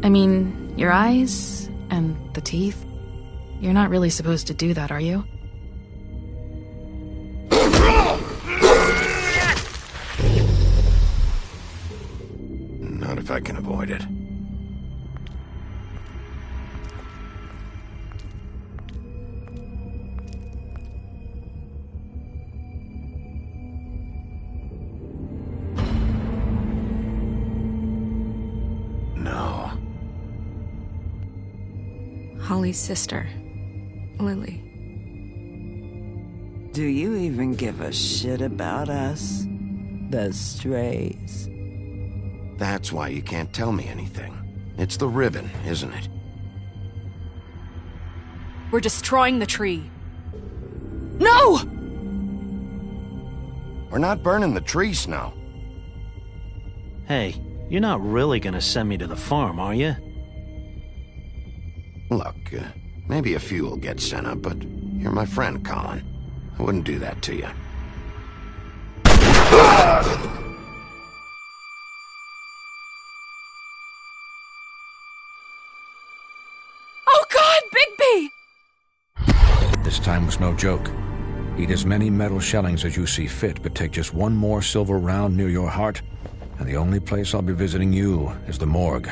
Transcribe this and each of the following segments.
I mean, your eyes and the teeth. You're not really supposed to do that, are you? Not if I can avoid it. No. Holly's sister, Lily. Do you even give a shit about us? The strays. That's why you can't tell me anything. It's the ribbon, isn't it? We're destroying the tree. No! We're not burning the tree, Snow. Hey, you're not really gonna send me to the farm, are you? Look, maybe a few will get sent up, but you're my friend, Colin. I wouldn't do that to you. Oh God, Bigby! This time was no joke. Eat as many metal shellings as you see fit, but take just one more silver round near your heart, and the only place I'll be visiting you is the morgue.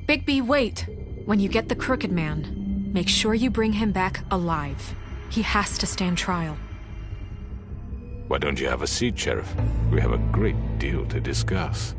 Bigby, wait. When you get the Crooked Man, make sure you bring him back alive. He has to stand trial. Why don't you have a seat, Sheriff? We have a great deal to discuss.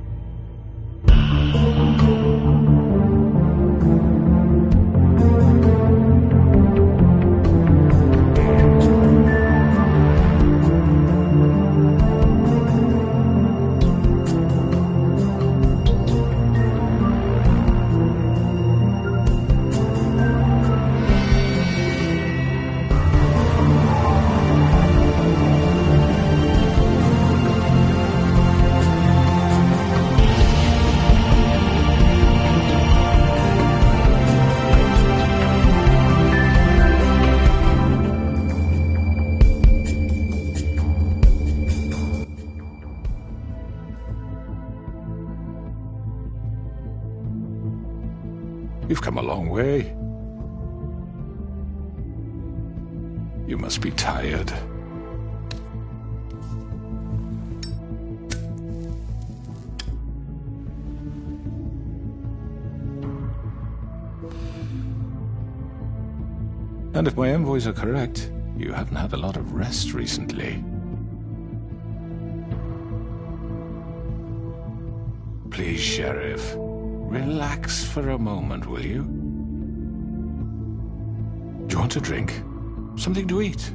You've come a long way. You must be tired. And if my envoys are correct, you haven't had a lot of rest recently. Please, Sheriff. Relax for a moment, will you? Do you want a drink? Something to eat?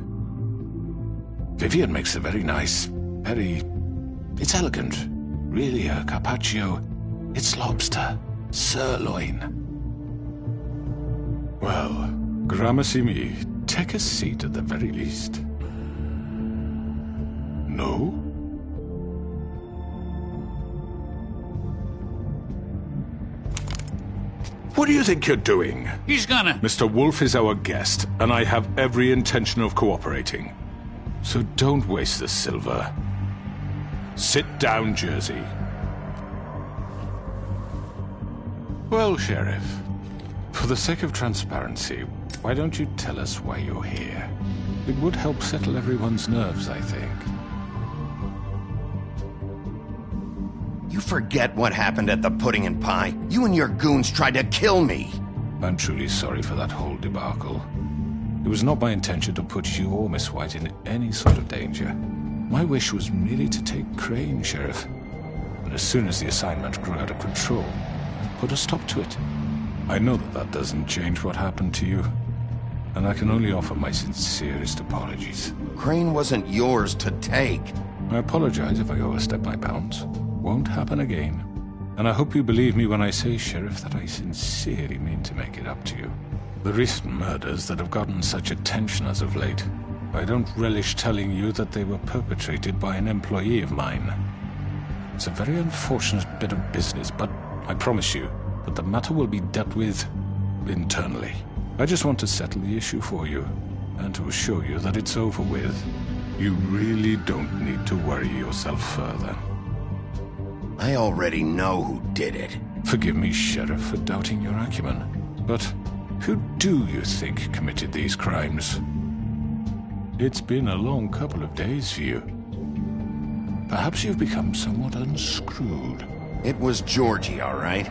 Vivian makes a very nice, It's elegant. Really a carpaccio. It's lobster. Sirloin. Well, gramercy me. Take a seat at the very least. No? What do you think you're doing? He's gonna... Mr. Wolf is our guest, and I have every intention of cooperating. So don't waste the silver. Sit down, Jersey. Well, Sheriff, for the sake of transparency, why don't you tell us why you're here? It would help settle everyone's nerves, I think. You forget what happened at the Pudding and Pie. You and your goons tried to kill me. I'm truly sorry for that whole debacle. It was not my intention to put you or Miss White in any sort of danger. My wish was merely to take Crane, Sheriff. And as soon as the assignment grew out of control, I put a stop to it. I know that that doesn't change what happened to you, and I can only offer my sincerest apologies. Crane wasn't yours to take. I apologize if I overstep my bounds. Won't happen again. And I hope you believe me when I say, Sheriff, that I sincerely mean to make it up to you. The recent murders that have gotten such attention as of late, I don't relish telling you that they were perpetrated by an employee of mine. It's a very unfortunate bit of business, but I promise you that the matter will be dealt with internally. I just want to settle the issue for you, and to assure you that it's over with. You really don't need to worry yourself further. I already know who did it. Forgive me, Sheriff, for doubting your acumen. But who do you think committed these crimes? It's been a long couple of days for you. Perhaps you've become somewhat unscrewed. It was Georgie, all right?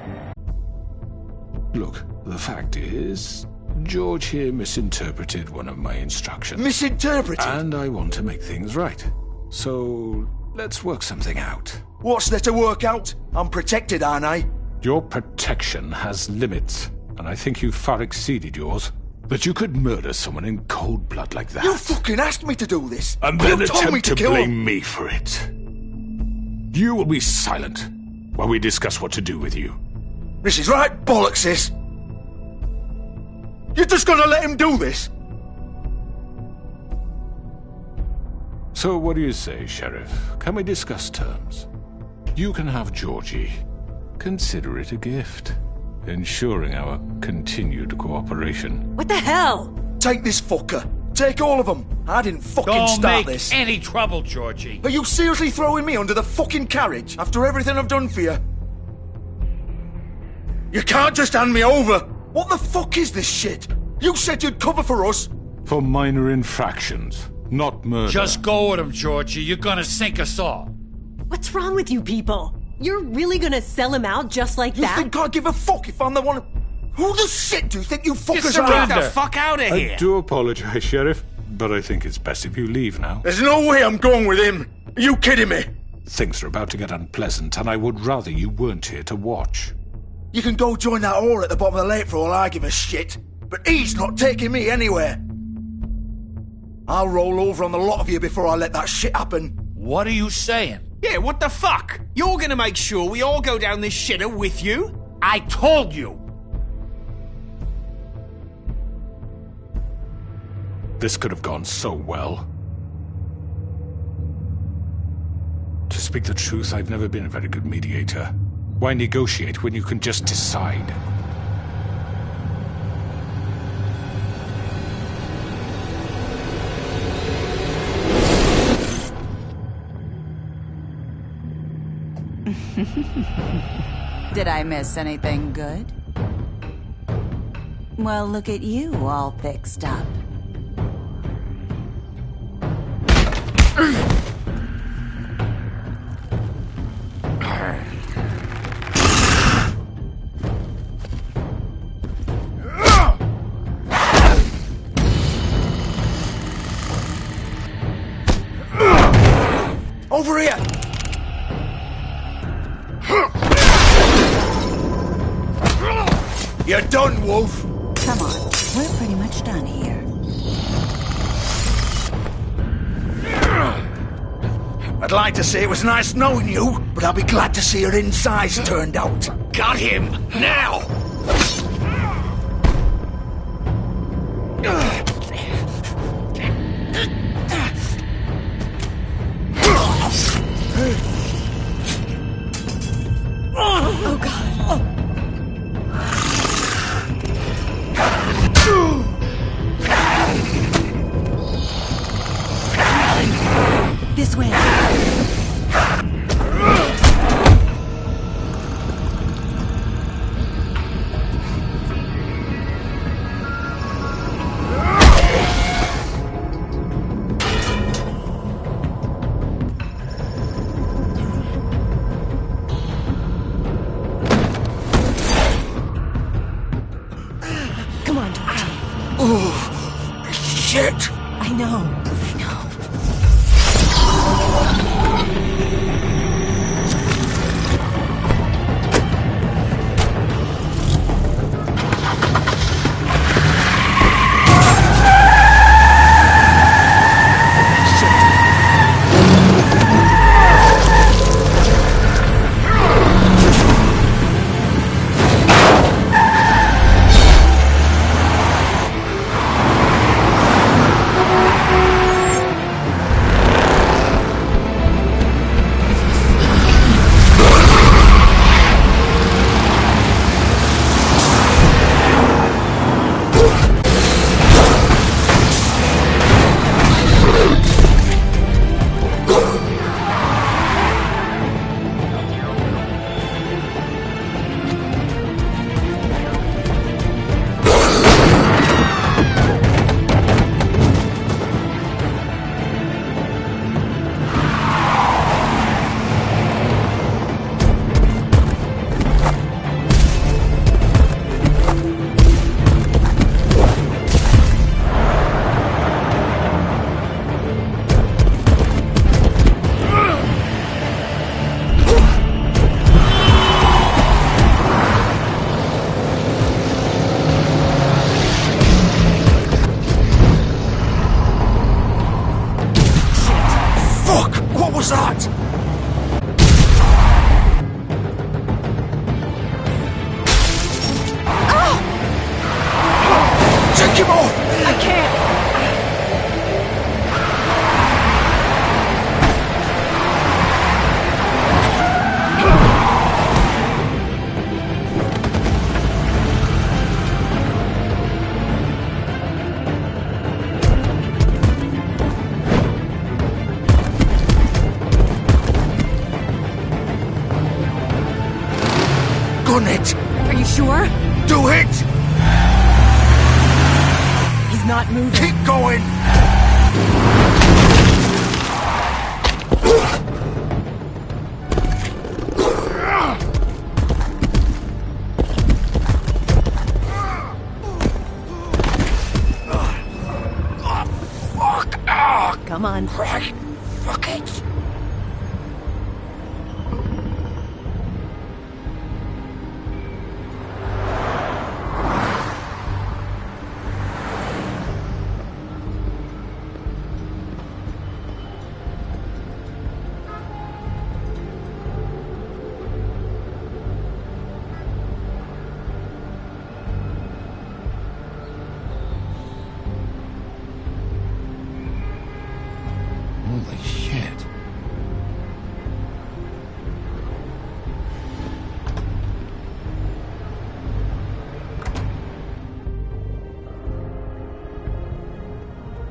Look, the fact is, George here misinterpreted one of my instructions. Misinterpreted? And I want to make things right. So, let's work something out. What's there to work out? I'm protected, aren't I? Your protection has limits, and I think you've far exceeded yours. That you could murder someone in cold blood like that. You fucking asked me to do this! And then you told me attempt to kill blame him. me for it. You will be silent while we discuss what to do with you. This is right bollocks, this! You're just gonna let him do this? So what do you say, Sheriff? Can we discuss terms? You can have Georgie. Consider it a gift, ensuring our continued cooperation. What the hell? Take this fucker. Take all of them. I didn't fucking Don't start make this. any trouble, Georgie. Are you seriously throwing me under the fucking carriage after everything I've done for you? You can't just hand me over. What the fuck is this shit? You said you'd cover for us. For minor infractions, not murder. Just go with him, Georgie. You're gonna sink us all. What's wrong with you people? You're really gonna sell him out just like You that? think I give a fuck if I'm the one? Who the shit do you think you fuckers are? surrender. Get the fuck out of here! I do apologize, Sheriff, but I think it's best if you leave now. There's no way I'm going with him. Are you kidding me? Things are about to get unpleasant, and I would rather you weren't here to watch. You can go join that whore at the bottom of the lake for all I give a shit. But he's not taking me anywhere. I'll roll over on the lot of you before I let that shit happen. What are you saying? Yeah, what the fuck? You're gonna make sure we all go down this shitter with you? I told you. This could have gone so well. To speak the truth, I've never been a very good mediator. Why negotiate when you can just decide? Did I miss anything good? Well, look at you, all fixed up. Over here! You're done, Wolf! Come on, we're pretty much done here. I'd like to say it was nice knowing you, but I'll be glad to see your insides turned out. Got him! Now! Oh, God. This way. Come on, George. Oh, shit! I know. gun it! Are you sure? Do it! He's not moving. Keep going! Come on. Right. Fuck it. Holy shit.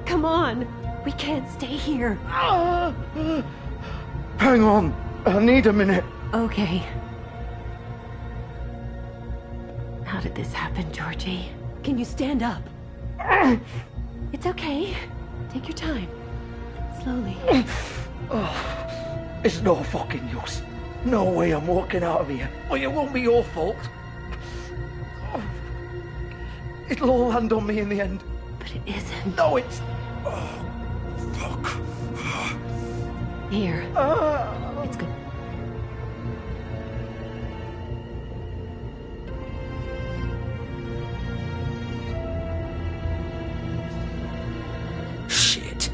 Come on. We can't stay here. Hang on. I need a minute. Okay. How did this happen, Georgie? Can you stand up? It's okay. Take your time. Slowly. It's no fucking use. No way I'm walking out of here. Well, it won't be your fault. It'll all land on me in the end. But it isn't. No, it's... Oh, fuck. Here. It's good. Shit.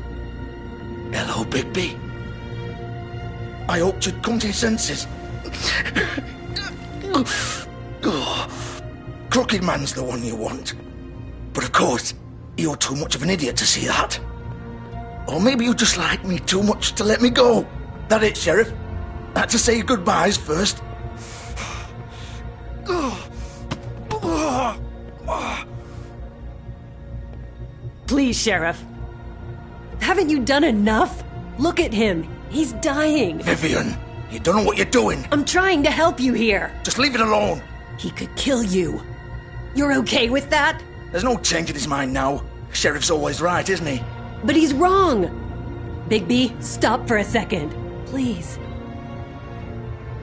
Hello, Bigby. I hoped you'd come to your senses. Crooked Man's the one you want. But of course, you're too much of an idiot to see that. Or maybe you just like me too much to let me go. That it, Sheriff? I had to say your goodbyes first. Please, Sheriff. Haven't you done enough? Look at him. He's dying. Vivian, you don't know what you're doing. I'm trying to help you here. Just leave it alone. He could kill you. You're okay with that? There's no change in his mind now. Sheriff's always right, isn't he? But he's wrong. Bigby, stop for a second. Please.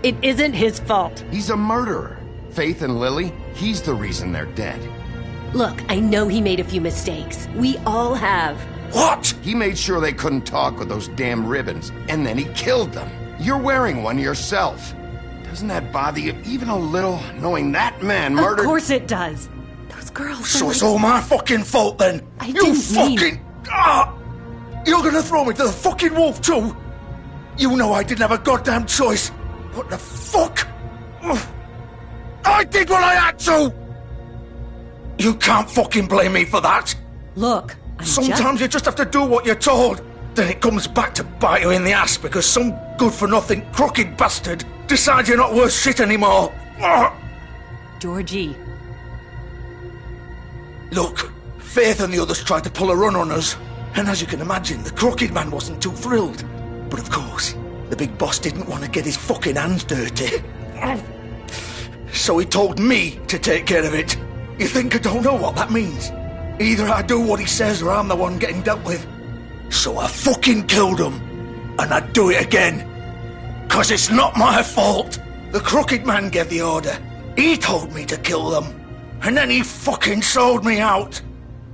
It isn't his fault. He's a murderer. Faith and Lily, he's the reason they're dead. Look, I know he made a few mistakes. We all have. What? He made sure they couldn't talk with those damn ribbons, and then he killed them. You're wearing one yourself. Doesn't that bother you even a little, knowing that man murdered... Of course it does. Those girls So are it's like... all my fucking fault then? I You didn't fucking... mean- You're gonna throw me to the fucking wolf too? You know I didn't have a goddamn choice. What the fuck? I did what I had to! You can't fucking blame me for that. Look, Sometimes you just have to do what you're told. Then it comes back to bite you in the ass because some good-for-nothing crooked bastard decides you're not worth shit anymore. Georgie. Look, Faith and the others tried to pull a run on us. And as you can imagine, the crooked man wasn't too thrilled. But of course, the big boss didn't want to get his fucking hands dirty. So he told me to take care of it. You think I don't know what that means? Either I do what he says or I'm the one getting dealt with. So I fucking killed him. And I'd do it again. 'Cause it's not my fault. The crooked man gave the order. He told me to kill them. And then he fucking sold me out.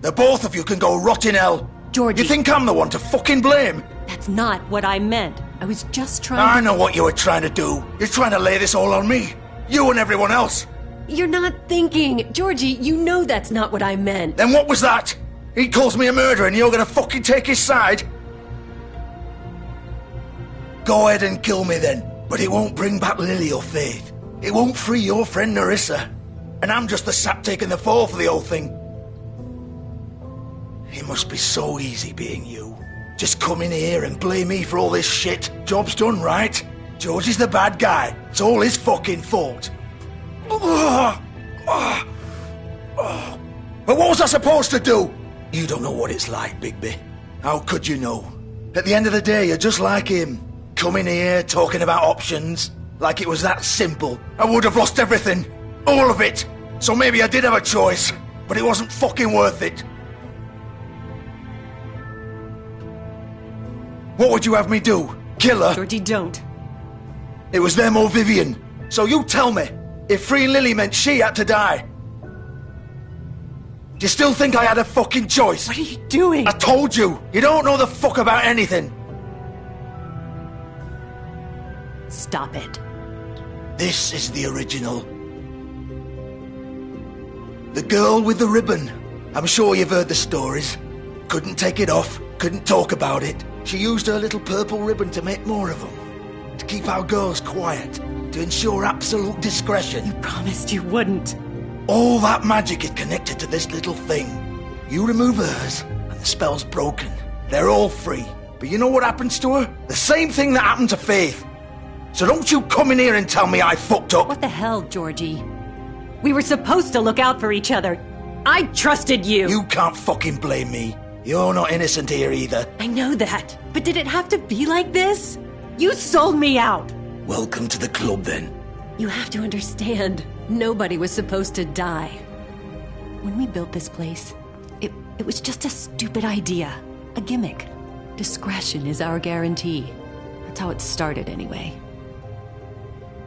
The both of you can go rot in hell. Georgie. You think I'm the one to fucking blame? That's not what I meant. I was just trying I to... know what you were trying to do. You're trying to lay this all on me. You and everyone else. You're not thinking. Georgie, you know that's not what I meant. Then what was that? He calls me a murderer and you're gonna fucking take his side? Go ahead and kill me then. But it won't bring back Lily or Faith. It won't free your friend Narissa. And I'm just the sap taking the fall for the whole thing. It must be so easy being you. Just come in here and blame me for all this shit. Job's done, right? George is the bad guy. It's all his fucking fault. But what was I supposed to do? You don't know what it's like, Bigby. How could you know? At the end of the day, you're just like him. Coming here, talking about options. Like it was that simple. I would have lost everything. All of it! So maybe I did have a choice, but it wasn't fucking worth it. What would you have me do? Kill her? Georgie, don't. It was them or Vivian. So you tell me, if freeing Lily meant she had to die, do you still think I had a fucking choice? What are you doing? I told you, you don't know the fuck about anything. Stop it. This is the original. The girl with the ribbon. I'm sure you've heard the stories. Couldn't take it off, couldn't talk about it. She used her little purple ribbon to make more of them. To keep our girls quiet. To ensure absolute discretion. You promised you wouldn't. All that magic is connected to this little thing. You remove hers, and the spell's broken. They're all free. But you know what happens to her? The same thing that happened to Faith. So don't you come in here and tell me I fucked up. What the hell, Georgie? We were supposed to look out for each other. I trusted you. You can't fucking blame me. You're not innocent here either. I know that. But did it have to be like this? You sold me out. Welcome to the club, then. You have to understand, nobody was supposed to die. When we built this place, it was just a stupid idea. A gimmick. Discretion is our guarantee. That's how it started, anyway.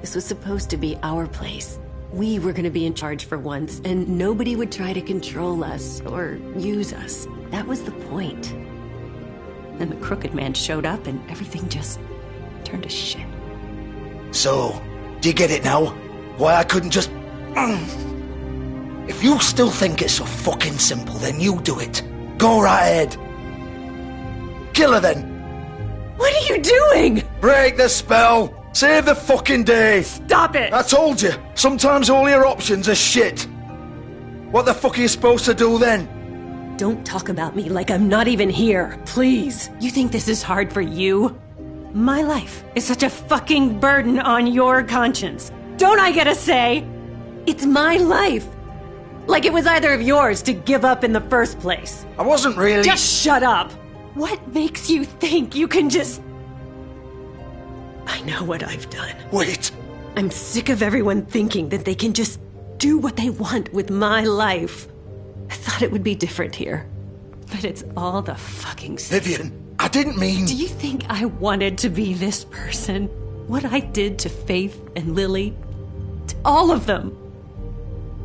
This was supposed to be our place. We were going to be in charge for once, and nobody would try to control us or use us. That was the point. Then the crooked man showed up, and everything just turned to shit. So, do you get it now? Why I couldn't just... If you still think it's so fucking simple, then you do it. Go right ahead. Kill her then. What are you doing? Break the spell. Save the fucking day. Stop it. I told you. Sometimes all your options are shit. What the fuck are you supposed to do then? Don't talk about me like I'm not even here, please. You think this is hard for you? My life is such a fucking burden on your conscience. Don't I get a say? It's my life. Like it was either of yours to give up in the first place. I wasn't really... Just shut up. What makes you think you can just... I know what I've done. Wait. I'm sick of everyone thinking that they can just do what they want with my life. I thought it would be different here. But it's all the fucking same. Vivian, I didn't mean... Do you think I wanted to be this person? What I did to Faith and Lily? To all of them?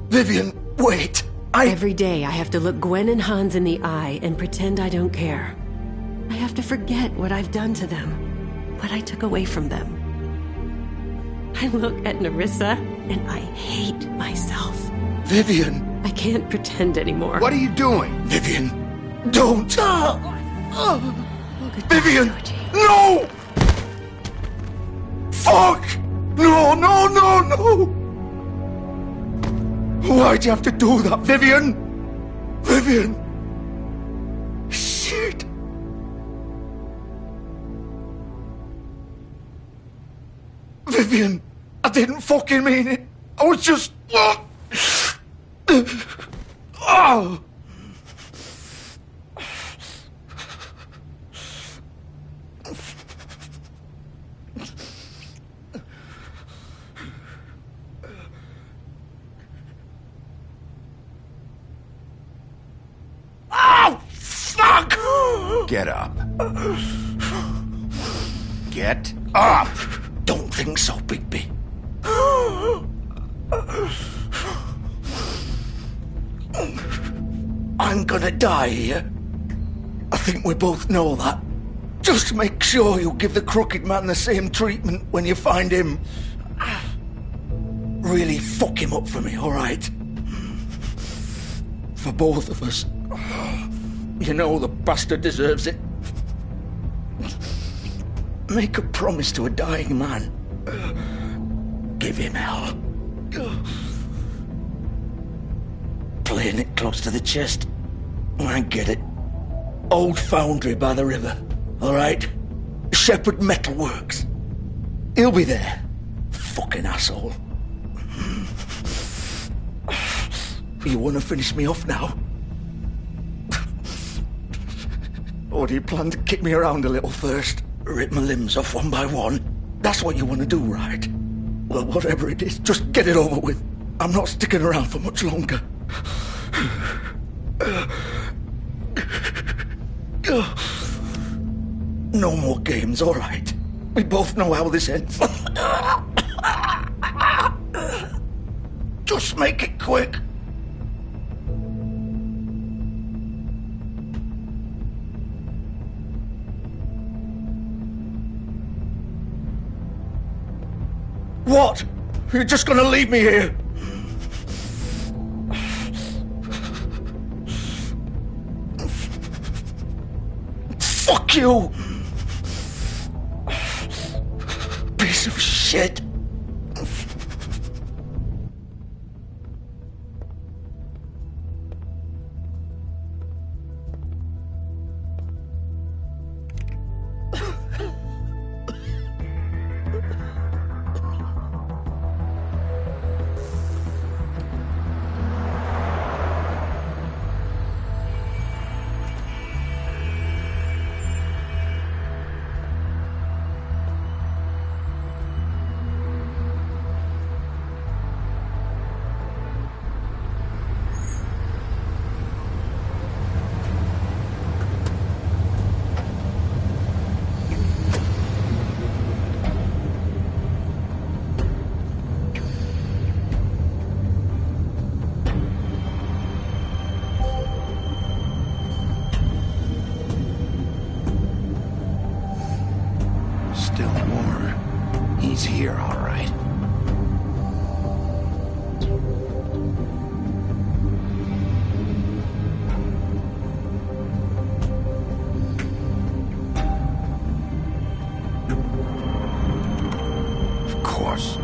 Vivian, wait. Every day I have to look Gwen and Hans in the eye and pretend I don't care. I have to forget what I've done to them. What I took away from them. I look at Nerissa and I hate myself. Vivian. I can't pretend anymore. What are you doing? Vivian, don't. Vivian, no! Fuck! No, no, no, no! Why'd you have to do that, Vivian? Vivian! Shit! Vivian, I didn't fucking mean it. I was just... Oh! Oh, fuck! Get up. Get up! Don't think so, Bigby. I'm gonna die here. I think we both know that. Just make sure you give the crooked man the same treatment when you find him. Really fuck him up for me, alright? For both of us. You know the bastard deserves it. Make a promise to a dying man. Give him hell. Playing it close to the chest. I get it. Old foundry by the river. Alright? Shepherd Metalworks. He'll be there. Fucking asshole. You want to finish me off now? Or do you plan to kick me around a little first? Rip my limbs off one by one? That's what you want to do, right? Well, whatever it is, just get it over with. I'm not sticking around for much longer. No more games, all right? We both know how this ends. Just make it quick. What? You're just gonna leave me here? Fuck you! Piece of shit! Still more. He's here, all right. Of course.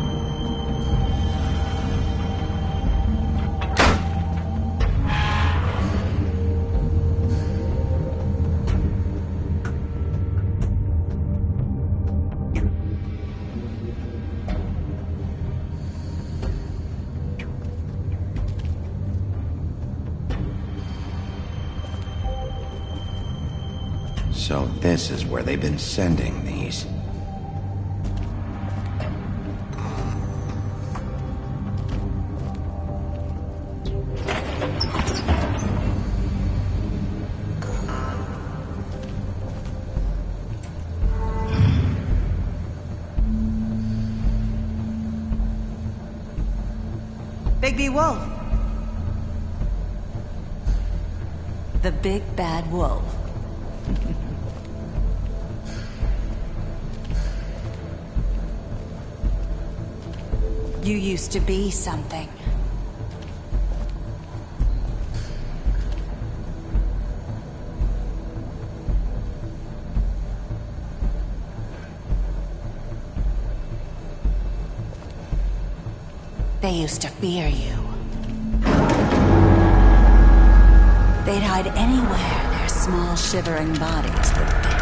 So this is where they've been sending these. Bigby Wolf. The big bad wolf. You used to be something. They used to fear you. They'd hide anywhere their small, shivering bodies would fit.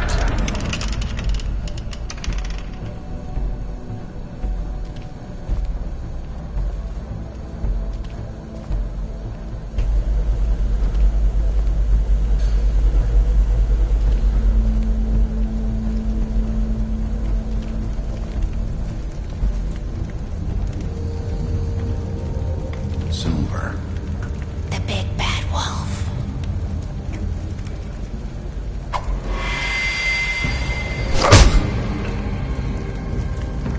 Silver. The big bad wolf.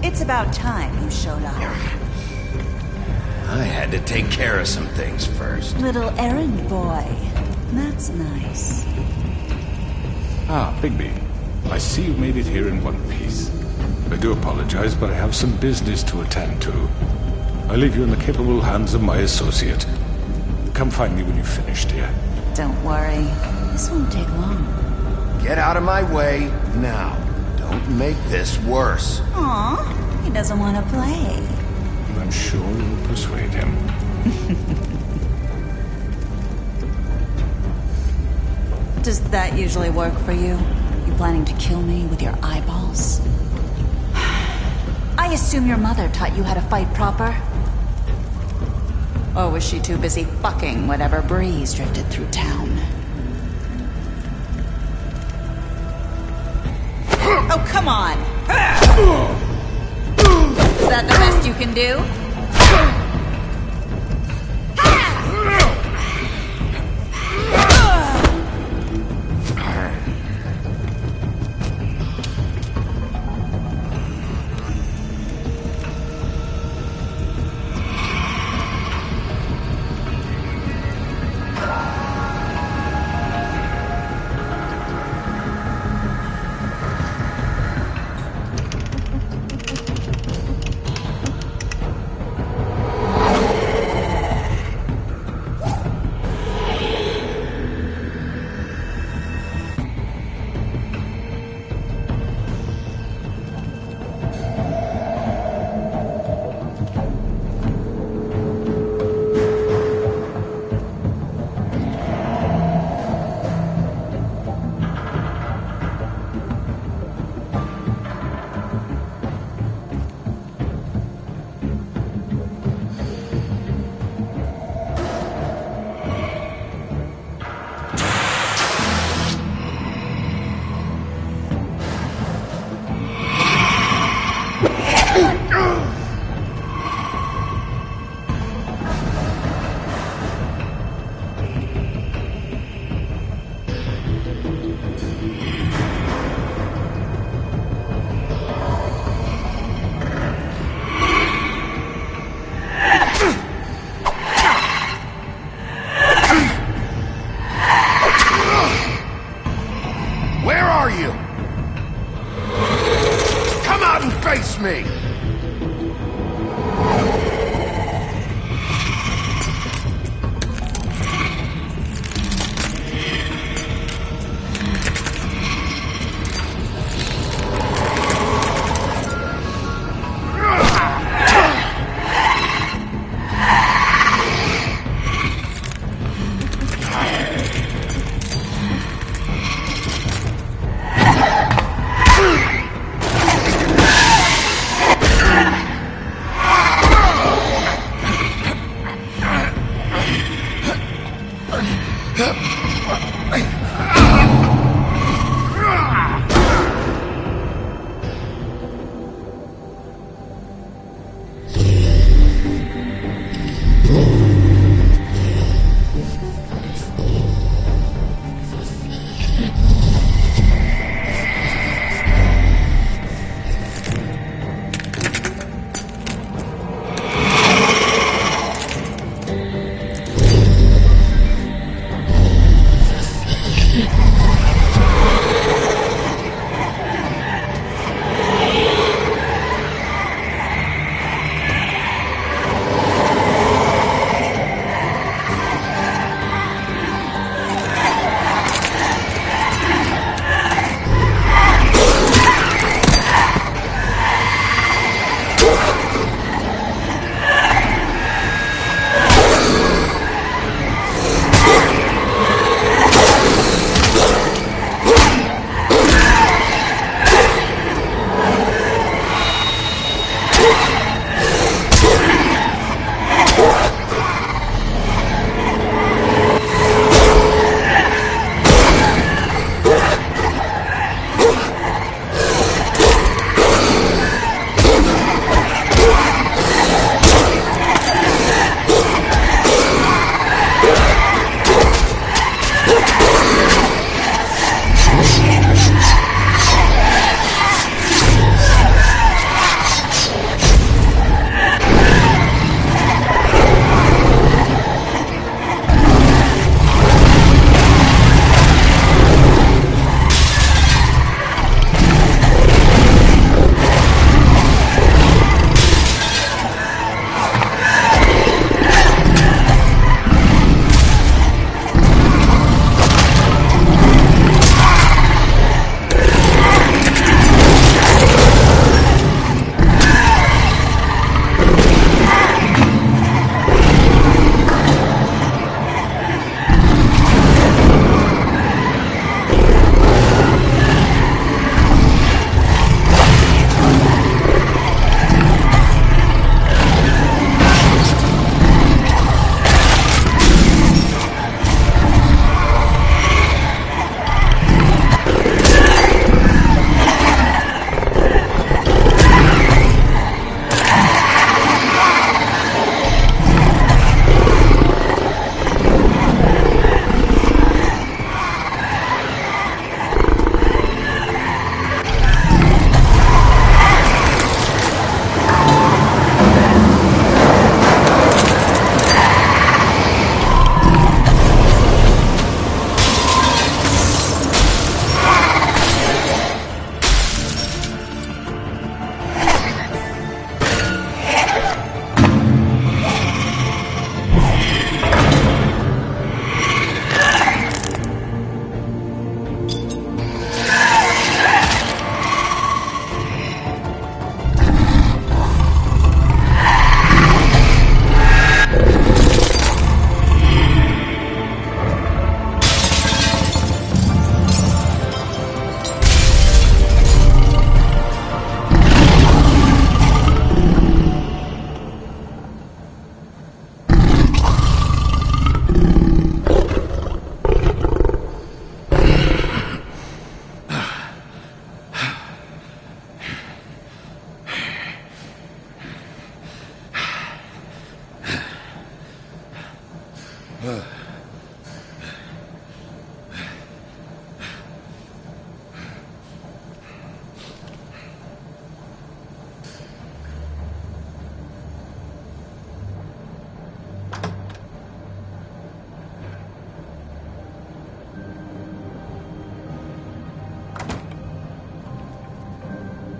It's about time you showed up. I had to take care of some things first. Little errand boy. That's nice. Ah, Bigby. I see you made it here in one piece. I do apologize, but I have some business to attend to. I leave you in the capable hands of my associate. Come find me when you've finished, dear. Don't worry. This won't take long. Get out of my way now. Don't make this worse. Aw, he doesn't want to play. I'm sure you'll persuade him. Does that usually work for you? You planning to kill me with your eyeballs? I assume your mother taught you how to fight proper? Or was she too busy fucking whatever breeze drifted through town? Oh, come on! Is that the best you can do?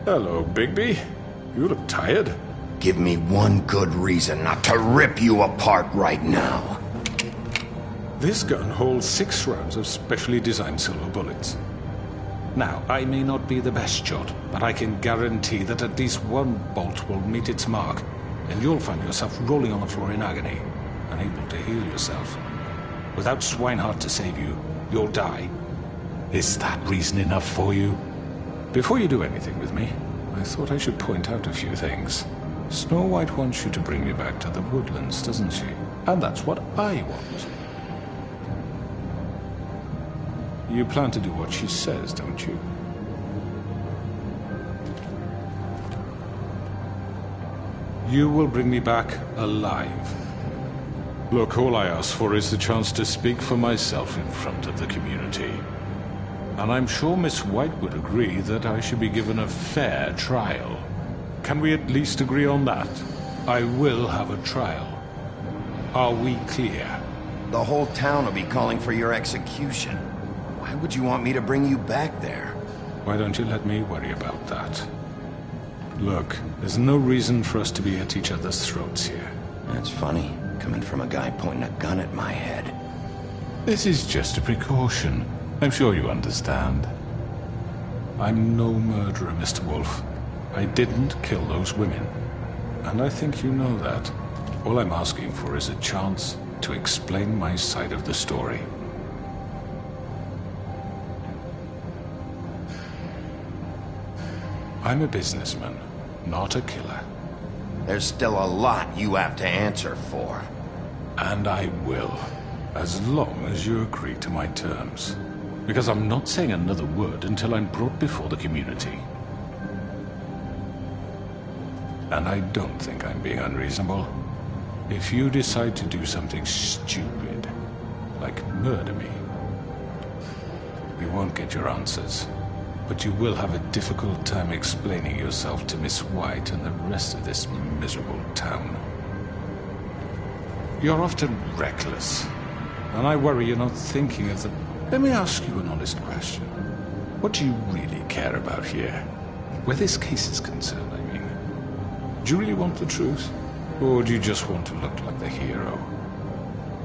Hello, Bigby. You look tired. Give me one good reason not to rip you apart right now. This gun holds 6 rounds of specially designed silver bullets. Now, I may not be the best shot, but I can guarantee that at least one bolt will meet its mark, and you'll find yourself rolling on the floor in agony, unable to heal yourself. Without Swinehart to save you, you'll die. Is that reason enough for you? Before you do anything with me, I thought I should point out a few things. Snow White wants you to bring me back to the woodlands, doesn't she? And that's what I want. You plan to do what she says, don't you? You will bring me back alive. Look, all I ask for is the chance to speak for myself in front of the community. And I'm sure Miss White would agree that I should be given a fair trial. Can we at least agree on that? I will have a trial. Are we clear? The whole town will be calling for your execution. Why would you want me to bring you back there? Why don't you let me worry about that? Look, there's no reason for us to be at each other's throats here. That's funny, coming from a guy pointing a gun at my head. This is just a precaution. I'm sure you understand. I'm no murderer, Mr. Wolf. I didn't kill those women. And I think you know that. All I'm asking for is a chance to explain my side of the story. I'm a businessman, not a killer. There's still a lot you have to answer for. And I will, as long as you agree to my terms. Because I'm not saying another word until I'm brought before the community. And I don't think I'm being unreasonable. If you decide to do something stupid, like murder me, you won't get your answers. But you will have a difficult time explaining yourself to Miss White and the rest of this miserable town. You're often reckless, and I worry you're not thinking of the... Let me ask you an honest question. What do you really care about here? Where this case is concerned, I mean. Do you really want the truth? Or do you just want to look like the hero?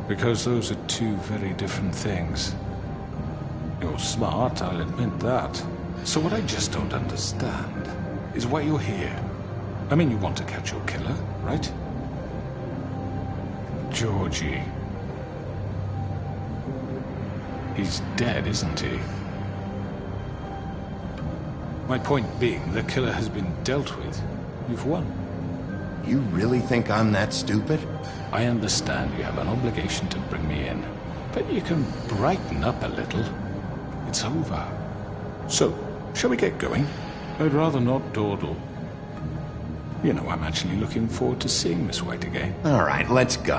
Because those are two very different things. You're smart, I'll admit that. So what I just don't understand is why you're here. I mean, you want to catch your killer, right? Georgie. He's dead, isn't he? My point being, the killer has been dealt with. You've won. You really think I'm that stupid? I understand you have an obligation to bring me in, but you can brighten up a little. It's over. So, shall we get going? I'd rather not dawdle. You know, I'm actually looking forward to seeing Miss White again. All right, let's go.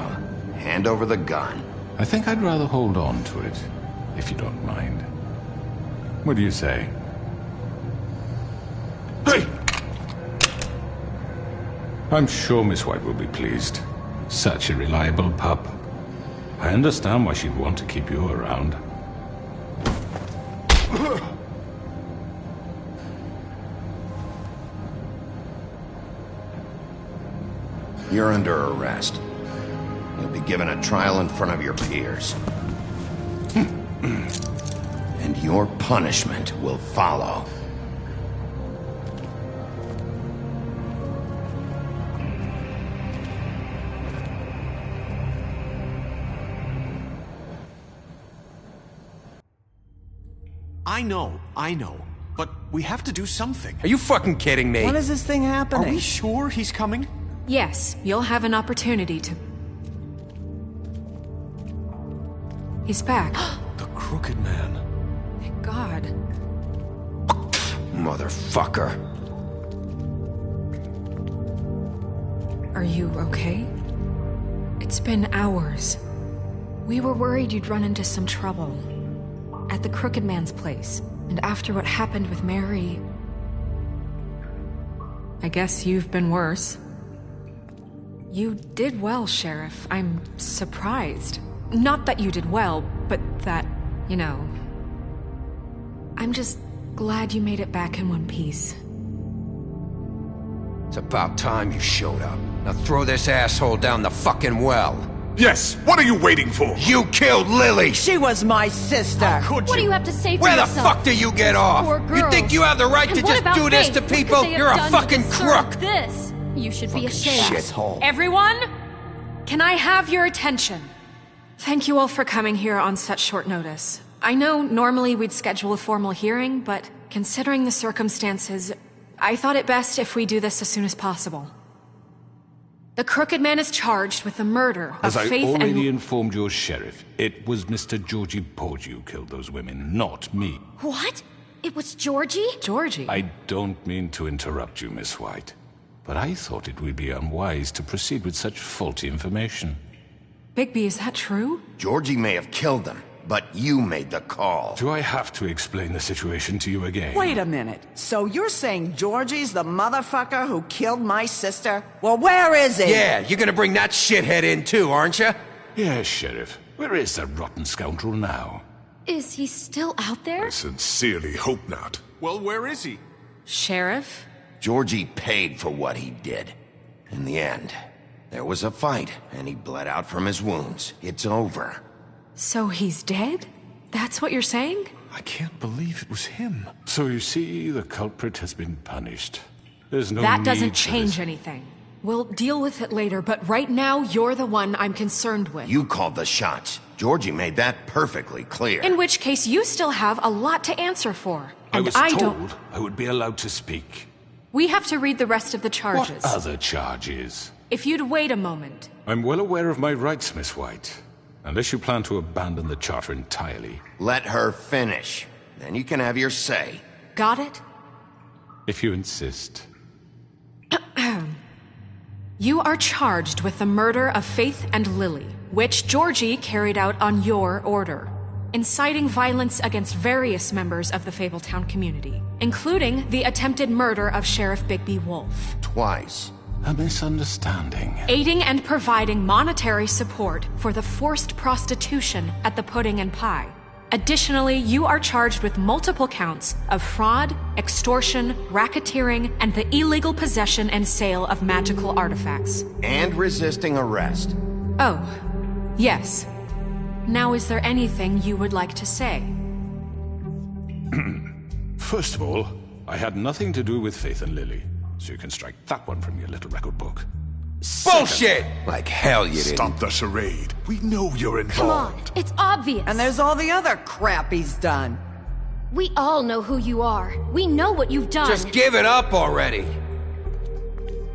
Hand over the gun. I think I'd rather hold on to it, if you don't mind. What do you say? Hey! I'm sure Miss White will be pleased. Such a reliable pup. I understand why she'd want to keep you around. You're under arrest. You'll be given a trial in front of your peers. And your punishment will follow. I know. But we have to do something. Are you fucking kidding me? When is this thing happening? Are we sure he's coming? Yes, you'll have an opportunity to... He's back. The Crooked Man. Thank God. Motherfucker. Are you okay? It's been hours. We were worried you'd run into some trouble. At the Crooked Man's place. And after what happened with Mary... I guess you've been worse. You did well, Sheriff. I'm surprised. Not that you did well, but that, you know... I'm just glad you made it back in one piece. It's about time you showed up. Now throw this asshole down the fucking well. Yes, what are you waiting for? You killed Lily! She was my sister! What do you have to say for Where yourself? the fuck do you get off? You think you have the right to just do this to people? You're a fucking crook! This? You should be ashamed. Shithole. Everyone, can I have your attention? Thank you all for coming here on such short notice. I know normally we'd schedule a formal hearing, but considering the circumstances, I thought it best if we do this as soon as possible. The Crooked Man is charged with the murder of As I Faith already and... informed your sheriff, it was Mr. Georgie Porgy who killed those women, not me. What? It was Georgie? Georgie? I don't mean to interrupt you, Miss White, but I thought it would be unwise to proceed with such faulty information. Bigby, is that true? Georgie may have killed them, but you made the call. Do I have to explain the situation to you again? Wait a minute. So you're saying Georgie's the motherfucker who killed my sister? Well, where is he? Yeah, you're gonna bring that shithead in too, aren't you? Yes, Sheriff. Where is that rotten scoundrel now? Is he still out there? I sincerely hope not. Well, where is he? Sheriff? Georgie paid for what he did. In the end, there was a fight, and he bled out from his wounds. It's over. So he's dead? That's what you're saying? I can't believe it was him. So you see, the culprit has been punished. There's no That need doesn't for change this. anything. We'll deal with it later, but right now, you're the one I'm concerned with. You called the shots. Georgie made that perfectly clear. In which case, you still have a lot to answer for. I And was I told don't... I would be allowed to speak. We have to read the rest of the charges. What other charges? If you'd wait a moment. I'm well aware of my rights, Miss White. Unless you plan to abandon the charter entirely. Let her finish. Then you can have your say. Got it? If you insist. You are charged with the murder of Faith and Lily, which Georgie carried out on your order, inciting violence against various members of the Fabletown community, including the attempted murder of Sheriff Bigby Wolf. Twice. A misunderstanding. Aiding and providing monetary support for the forced prostitution at the Pudding and Pie. Additionally, you are charged with multiple counts of fraud, extortion, racketeering, and the illegal possession and sale of magical artifacts. And resisting arrest. Oh, yes. Now, is there anything you would like to say? First of all, I had nothing to do with Faith and Lily, so you can strike that one from your little record book. Bullshit! Like hell you didn't. Stop the charade. We know you're Come on, involved. it's obvious. And there's all the other crap he's done. We all know who you are. We know what you've done. Just give it up already.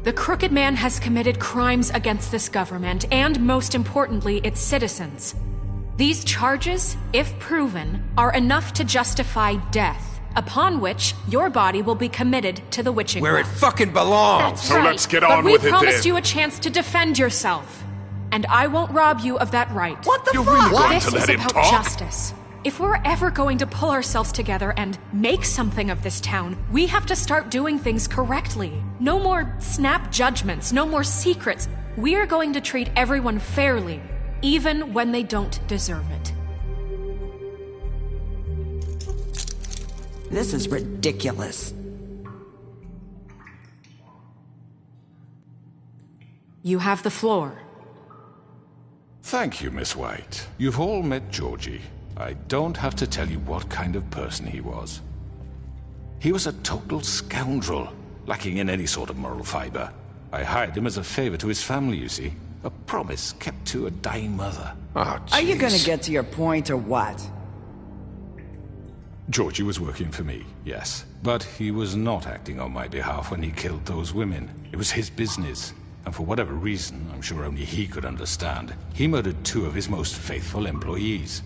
The Crooked Man has committed crimes against this government and, most importantly, its citizens. These charges, if proven, are enough to justify death, upon which your body will be committed to the witching Where well. it fucking belongs. That's So right. let's get But on we with it promised then. you a chance to defend yourself. And I won't rob you of that right. What the You're fuck? really going This to is let him about talk? justice. If we're ever going to pull ourselves together and make something of this town, we have to start doing things correctly. No more snap judgments, no more secrets. We are going to treat everyone fairly, even when they don't deserve it. This is ridiculous. You have the floor. Thank you, Miss White. You've all met Georgie. I don't have to tell you what kind of person he was. He was a total scoundrel, lacking in any sort of moral fiber. I hired him as a favor to his family, you see. A promise kept to a dying mother. Oh, Are you gonna jeez. get to your point or what? Georgie was working for me, yes. But he was not acting on my behalf when he killed those women. It was his business. And for whatever reason, I'm sure only he could understand, he murdered 2 of his most faithful employees.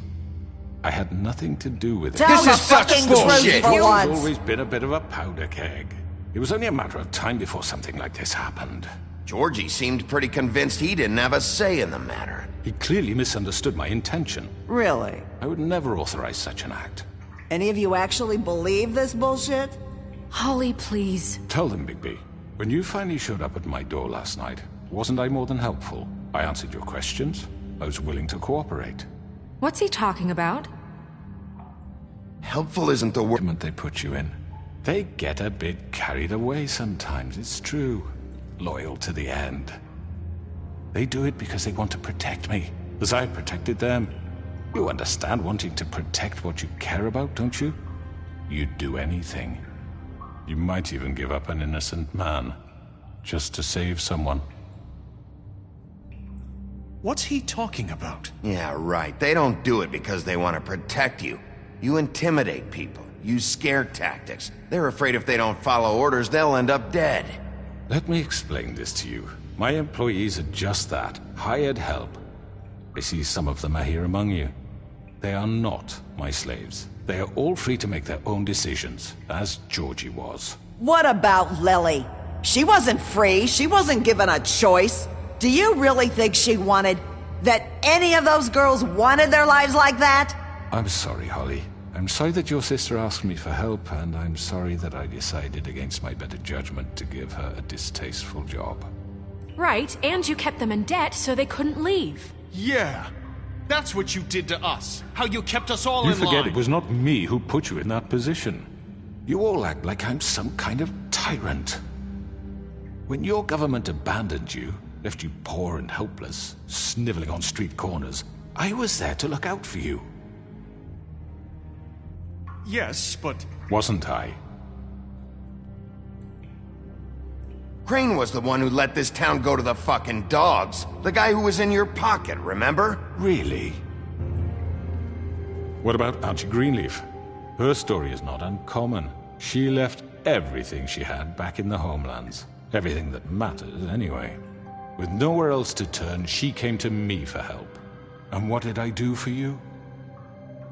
I had nothing to do with it. Tell This the is such fucking bullshit. truth for He's once. always been a bit of a powder keg. It was only a matter of time before something like this happened. Georgie seemed pretty convinced he didn't have a say in the matter. He clearly misunderstood my intention. Really? I would never authorize such an act. Any of you actually believe this bullshit? Holly, please. Tell them, Bigby. When you finally showed up at my door last night, wasn't I more than helpful? I answered your questions. I was willing to cooperate. What's he talking about? Helpful isn't the word they put you in. They get a bit carried away sometimes, it's true. Loyal to the end. They do it because they want to protect me, as I protected them. You understand wanting to protect what you care about, don't you? You'd do anything. You might even give up an innocent man, just to save someone. What's he talking about? Yeah, right. They don't do it because they want to protect you. You intimidate people, use scare tactics. They're afraid if they don't follow orders, they'll end up dead. Let me explain this to you. My employees are just that, hired help. I see some of them are here among you. They are not my slaves. They are all free to make their own decisions, as Georgie was. What about Lily? She wasn't free. She wasn't given a choice. Do you really think she wanted... that any of those girls wanted their lives like that? I'm sorry, Holly. I'm sorry that your sister asked me for help, and I'm sorry that I decided against my better judgment to give her a distasteful job. Right, and you kept them in debt so they couldn't leave. Yeah, that's what you did to us. How you kept us all You in line. forget it was not me who put you in that position. You all act like I'm some kind of tyrant. When your government abandoned you, left you poor and helpless, sniveling on street corners, I was there to look out for you. Yes, but... Wasn't I? Crane was the one who let this town go to the fucking dogs. The guy who was in your pocket, remember? Really? What about Auntie Greenleaf? Her story is not uncommon. She left everything she had back in the homelands. Everything that matters, anyway. With nowhere else to turn, she came to me for help. And what did I do for you?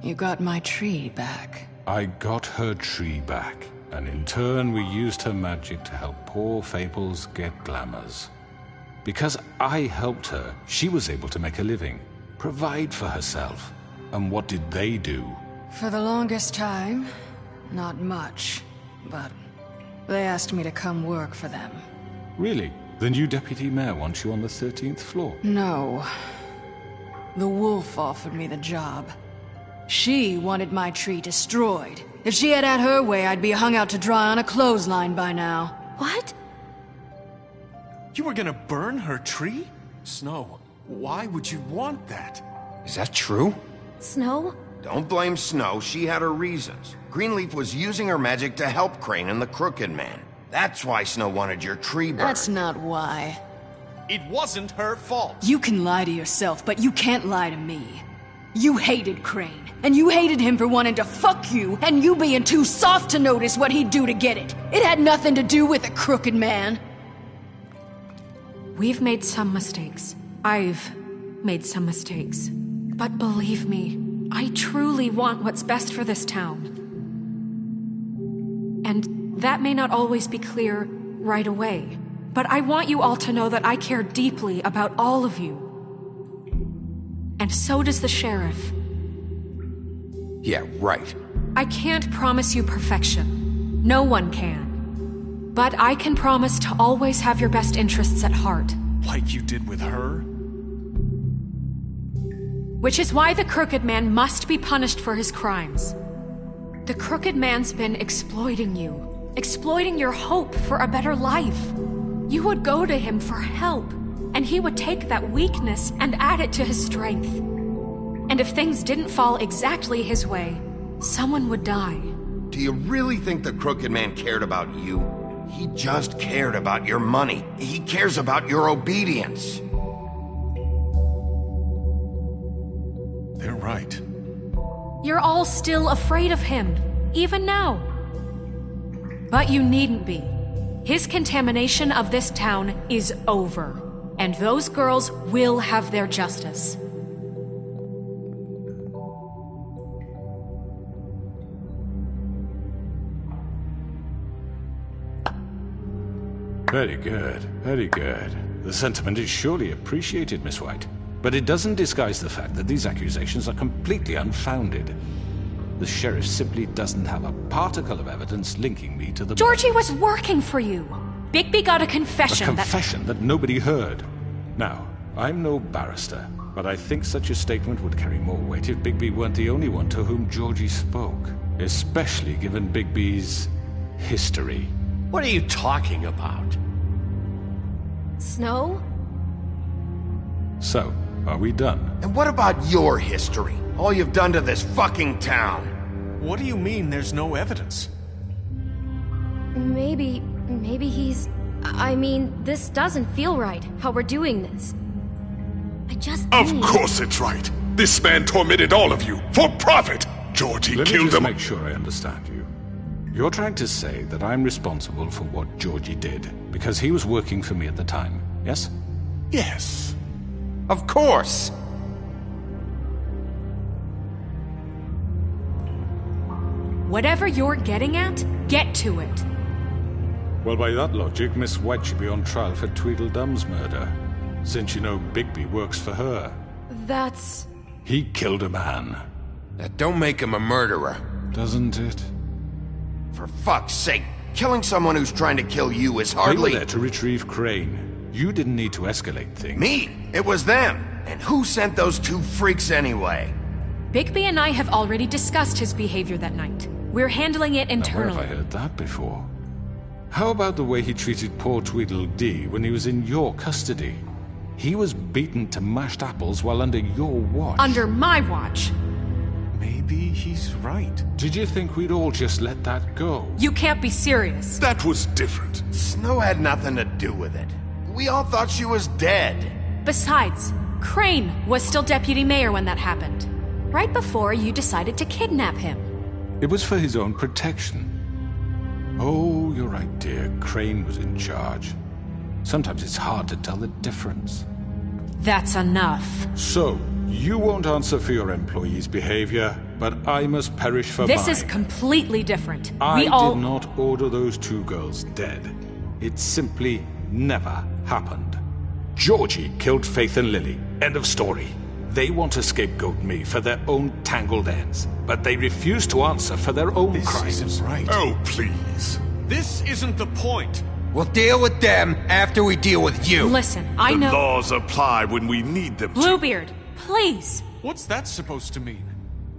You got my tree back. I got her tree back, and in turn we used her magic to help poor Fables get glamours. Because I helped her, she was able to make a living, provide for herself. And what did they do? For the longest time, not much, but they asked me to come work for them. Really? The new deputy mayor wants you on the 13th floor? No. The wolf offered me the job. She wanted my tree destroyed. If she had her way, I'd be hung out to dry on a clothesline by now. What? You were gonna burn her tree? Snow, why would you want that? Is that true? Snow? Don't blame Snow, she had her reasons. Greenleaf was using her magic to help Crane and the Crooked Man. That's why Snow wanted your tree burned. That's not why. It wasn't her fault. You can lie to yourself, but you can't lie to me. You hated Crane, and you hated him for wanting to fuck you, and you being too soft to notice what he'd do to get it. It had nothing to do with the Crooked Man. We've made some mistakes. I've made some mistakes. But believe me, I truly want what's best for this town. And that may not always be clear right away, but I want you all to know that I care deeply about all of you. And so does the sheriff. Yeah, right. I can't promise you perfection. No one can. But I can promise to always have your best interests at heart. Like you did with her? Which is why the Crooked Man must be punished for his crimes. The Crooked Man's been exploiting you, exploiting your hope for a better life. You would go to him for help, and he would take that weakness and add it to his strength. And if things didn't fall exactly his way, someone would die. Do you really think the Crooked Man cared about you? He just cared about your money. He cares about your obedience. They're right. You're all still afraid of him, even now. But you needn't be. His contamination of this town is over, and those girls will have their justice. Very good, very good. The sentiment is surely appreciated, Miss White. But it doesn't disguise the fact that these accusations are completely unfounded. The sheriff simply doesn't have a particle of evidence linking me to the... Georgie was working for you. Bigby got a confession. A confession that nobody heard. Now, I'm no barrister, but I think such a statement would carry more weight if Bigby weren't the only one to whom Georgie spoke. Especially given Bigby's history. What are you talking about? Snow? So, are we done? And what about your history? All you've done to this fucking town? What do you mean there's no evidence? Maybe he's... I mean, this doesn't feel right, how we're doing this. Of course it's right. This man tormented all of you, for profit! Georgie killed them. Let me just make sure I understand you. You're trying to say that I'm responsible for what Georgie did, because he was working for me at the time, yes? Yes. Of course! Whatever you're getting at, get to it. Well, by that logic, Miss White should be on trial for Tweedledum's murder, since you know Bigby works for her. That's... He killed a man. That don't make him a murderer. Doesn't it? For fuck's sake, killing someone who's trying to kill you is hardly... They were there to retrieve Crane. You didn't need to escalate things. Me? It was them. And who sent those two freaks anyway? Bigby and I have already discussed his behavior that night. We're handling it internally. Now, where have I heard that before? How about the way he treated poor Tweedledee when he was in your custody? He was beaten to mashed apples while under your watch. Under my watch? Maybe he's right. Did you think we'd all just let that go? You can't be serious. That was different. Snow had nothing to do with it. We all thought she was dead. Besides, Crane was still deputy mayor when that happened. Right before you decided to kidnap him. It was for his own protection. Oh, you're right, dear. Crane was in charge. Sometimes it's hard to tell the difference. That's enough. So, you won't answer for your employees' behavior, but I must perish for mine. This is completely different. I did not order those two girls dead. It simply never happened. Georgie killed Faith and Lily. End of story. They want to scapegoat me for their own tangled ends, but they refuse to answer for their own crimes. This isn't right. Oh, please. This isn't the point. We'll deal with them after we deal with you. Listen, I know... The laws apply when we need them to. Bluebeard, please. What's that supposed to mean?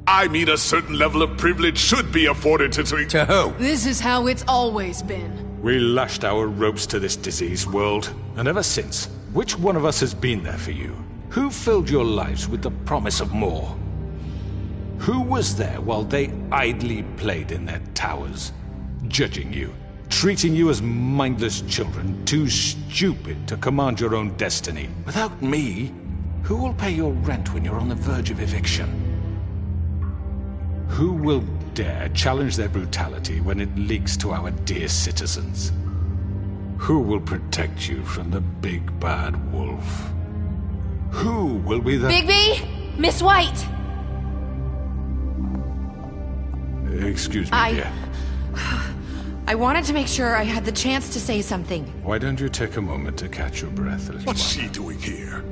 I mean a certain level of privilege should be afforded to... To who? This is how it's always been. We lashed our ropes to this diseased world, and ever since, which one of us has been there for you? Who filled your lives with the promise of more? Who was there while they idly played in their towers, judging you, treating you as mindless children, too stupid to command your own destiny? Without me, who will pay your rent when you're on the verge of eviction? Who will dare challenge their brutality when it leaks to our dear citizens? Who will protect you from the big bad wolf? Who will be the... Bigby! Miss White! Excuse me, dear. I wanted to make sure I had the chance to say something. Why don't you take a moment to catch your breath a little What's while? she doing here?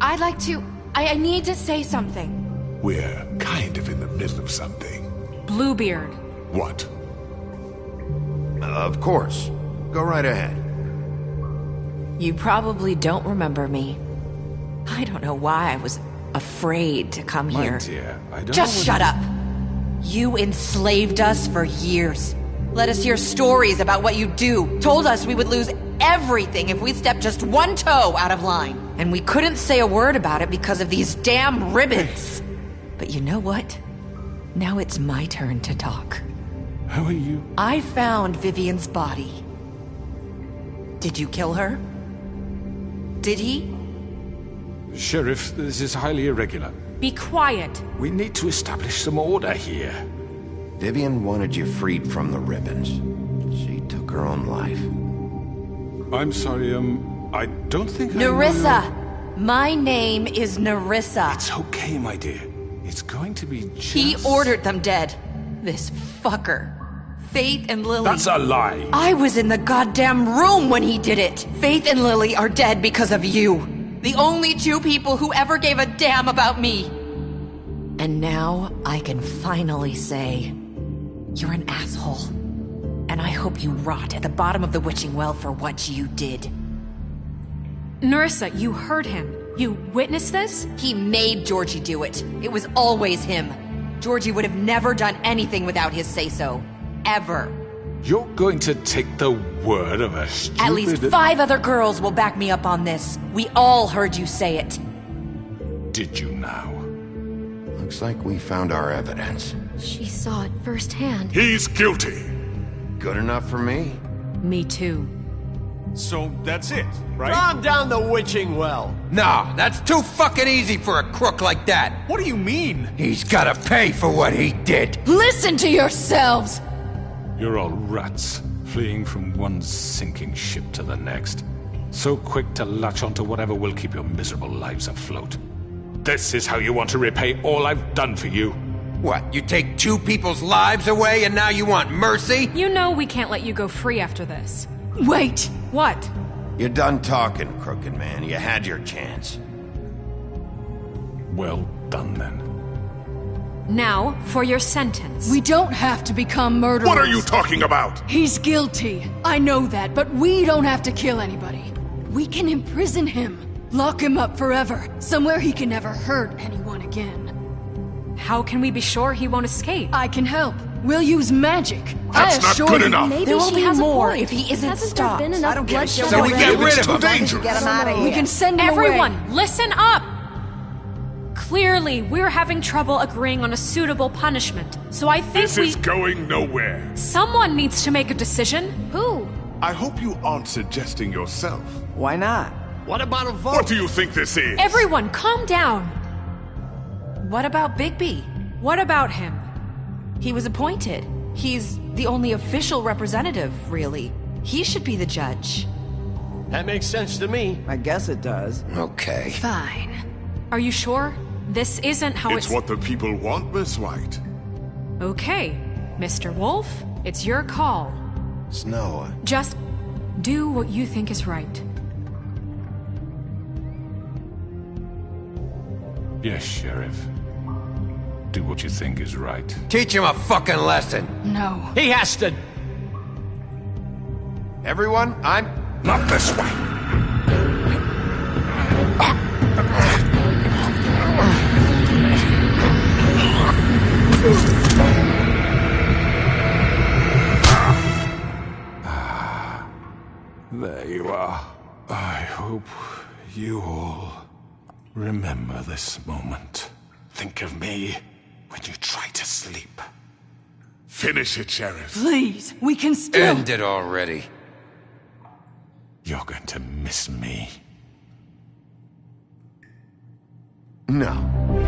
I'd like to... I need to say something. We're kind of in the middle of something. Bluebeard. What? Of course. Go right ahead. You probably don't remember me. I don't know why I was afraid to come My here. dear, I don't Just know shut up! You enslaved us for years. Let us hear stories about what you do. Told us we would lose everything if we stepped just one toe out of line. And we couldn't say a word about it because of these damn ribbons. But you know what? Now it's my turn to talk. How are you? I found Vivian's body. Did you kill her? Did he? Sheriff, this is highly irregular. Be quiet. We need to establish some order here. Vivian wanted you freed from the ribbons. She took her own life. I'm sorry, I don't think Nerissa! My name is Nerissa. It's okay, my dear. It's going to be just... He ordered them dead. This fucker. Faith and Lily... That's a lie! I was in the goddamn room when he did it! Faith and Lily are dead because of you! The only two people who ever gave a damn about me! And now I can finally say, you're an asshole. And I hope you rot at the bottom of the witching well for what you did. Nerissa, you heard him. You witnessed this? He made Georgie do it. It was always him. Georgie would have never done anything without his say-so. Ever. You're going to take the word of a stupid... At least 5 other girls will back me up on this. We all heard you say it. Did you now? Looks like we found our evidence. She saw it firsthand. He's guilty. Good enough for me. Me too. So that's it, right? Calm down the witching well. No, that's too fucking easy for a crook like that. What do you mean? He's gotta pay for what he did. Listen to yourselves! You're all rats, fleeing from one sinking ship to the next. So quick to latch onto whatever will keep your miserable lives afloat. This is how you want to repay all I've done for you? What, you take 2 people's lives away and now you want mercy? You know we can't let you go free after this. Wait! What? You're done talking, crooked man. You had your chance. Well done, then. Now, for your sentence. We don't have to become murderers. What are you talking about? He's guilty. I know that, but we don't have to kill anybody. We can imprison him. Lock him up forever. Somewhere he can never hurt anyone again. How can we be sure he won't escape? I can help. We'll use magic. That's not good enough. There will be more if he isn't stopped. Been enough bloodshed. So we get rid of him. Get him out of here. We can send him Everyone, away. listen up! Clearly, we're having trouble agreeing on a suitable punishment, so I think This is going nowhere. Someone needs to make a decision. Who? I hope you aren't suggesting yourself. Why not? What about a vote? What do you think this is? Everyone, calm down. What about Bigby? What about him? He was appointed. He's the only official representative, really. He should be the judge. That makes sense to me. I guess it does. Okay. Fine. Are you sure? This isn't how It's what the people want, Miss White. Okay, Mr. Wolf, it's your call. Snow. Just do what you think is right. Yes, Sheriff. Do what you think is right. Teach him a fucking lesson. No. He has to... Everyone, I'm... Not this way. There you are. I hope you all remember this moment. Think of me when you try to sleep. Finish it, Sheriff. Please, we can still... End it already. You're going to miss me. No,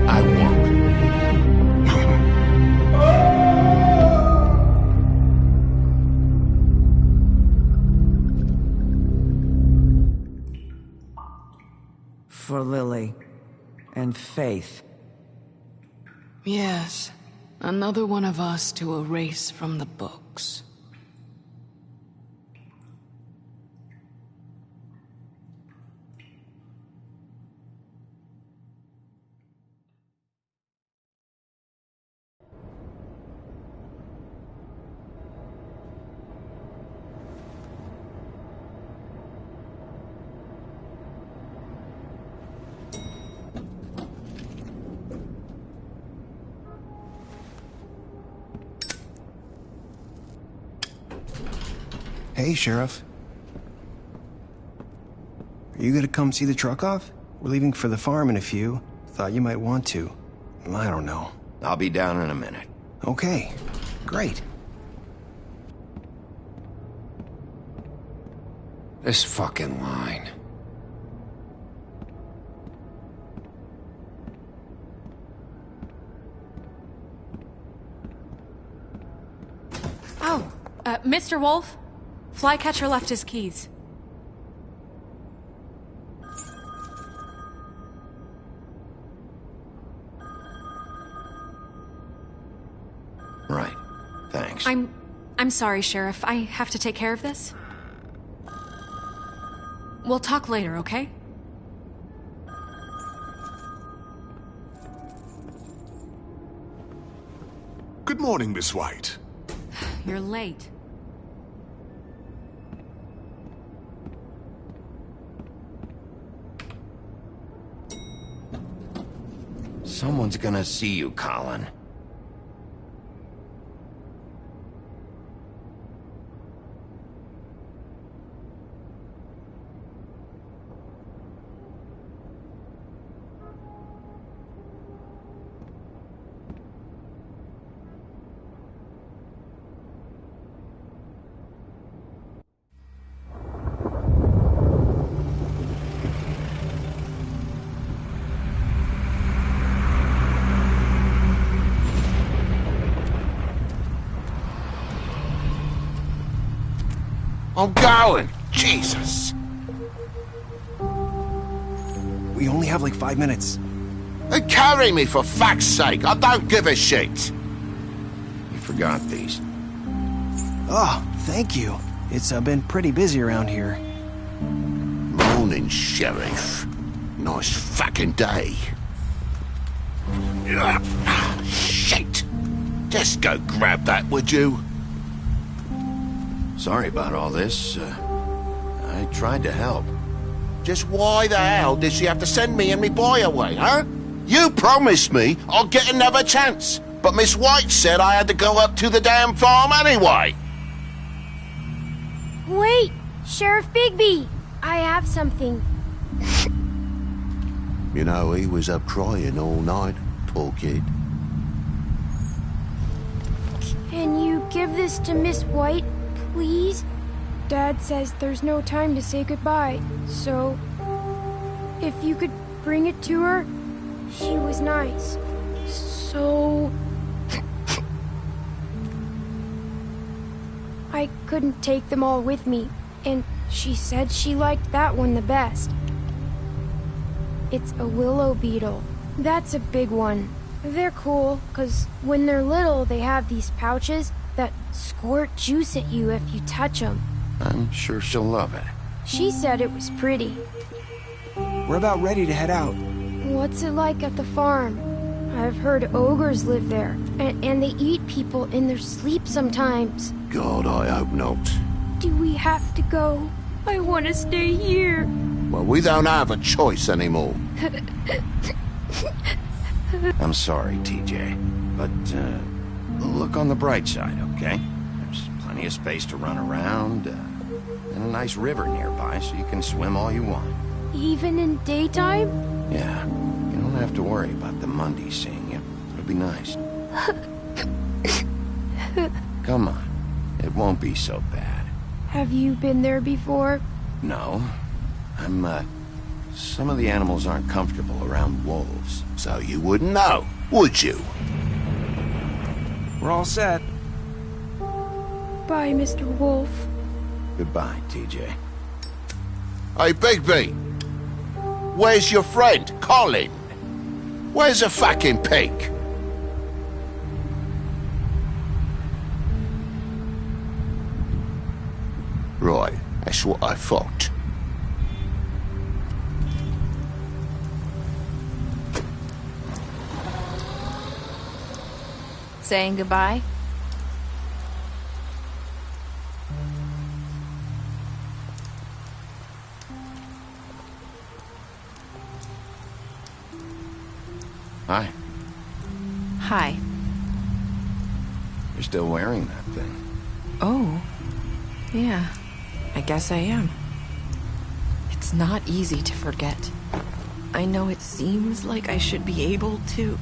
I won't. For Lily and Faith. Yes, another one of us to erase from the books. Hey, Sheriff. Are you gonna come see the truck off? We're leaving for the farm in a few. Thought you might want to. I don't know. I'll be down in a minute. Okay, great. This fucking line. Oh, Mr. Wolf? Flycatcher left his keys. Right. Thanks. I'm I'm sorry, Sheriff. I have to take care of this. We'll talk later, okay? Good morning, Miss White. You're late. Someone's gonna see you, Colin. I'm going! Jesus! We only have like 5 minutes. Carry me, for fuck's sake! I don't give a shit! You forgot these. Oh, thank you. It's been pretty busy around here. Morning, Sheriff. Nice fucking day. Shit! Just go grab that, would you? Sorry about all this. I tried to help. Just why the hell did she have to send me and me boy away, huh? You promised me I'll get another chance, but Miss White said I had to go up to the damn farm anyway. Wait! Sheriff Bigby! I have something. You know, he was up crying all night, poor kid. Can you give this to Miss White, please? Dad says there's no time to say goodbye, so if you could bring it to her, she was nice. So I couldn't take them all with me, and she said she liked that one the best. It's a willow beetle. That's a big one. They're cool, 'cause when they're little, they have these pouches that squirt juice at you if you touch them. I'm sure she'll love it. She said it was pretty. We're about ready to head out. What's it like at the farm? I've heard ogres live there, and they eat people in their sleep sometimes. God, I hope not. Do we have to go? I want to stay here. Well, we don't have a choice anymore. I'm sorry, TJ, but look on the bright side, okay? There's plenty of space to run around, and a nice river nearby so you can swim all you want. Even in daytime? Yeah, you don't have to worry about the Mundies seeing you. It'll be nice. Come on, it won't be so bad. Have you been there before? No, some of the animals aren't comfortable around wolves. So you wouldn't know, would you? We're all set. Bye, Mr. Wolf. Goodbye, TJ. Hey, Bigby! Where's your friend, Colin? Where's the fucking pig? Right, that's what I thought. Saying goodbye? Hi. Hi. You're still wearing that thing. Oh. Yeah. I guess I am. It's not easy to forget. I know it seems like I should be able to.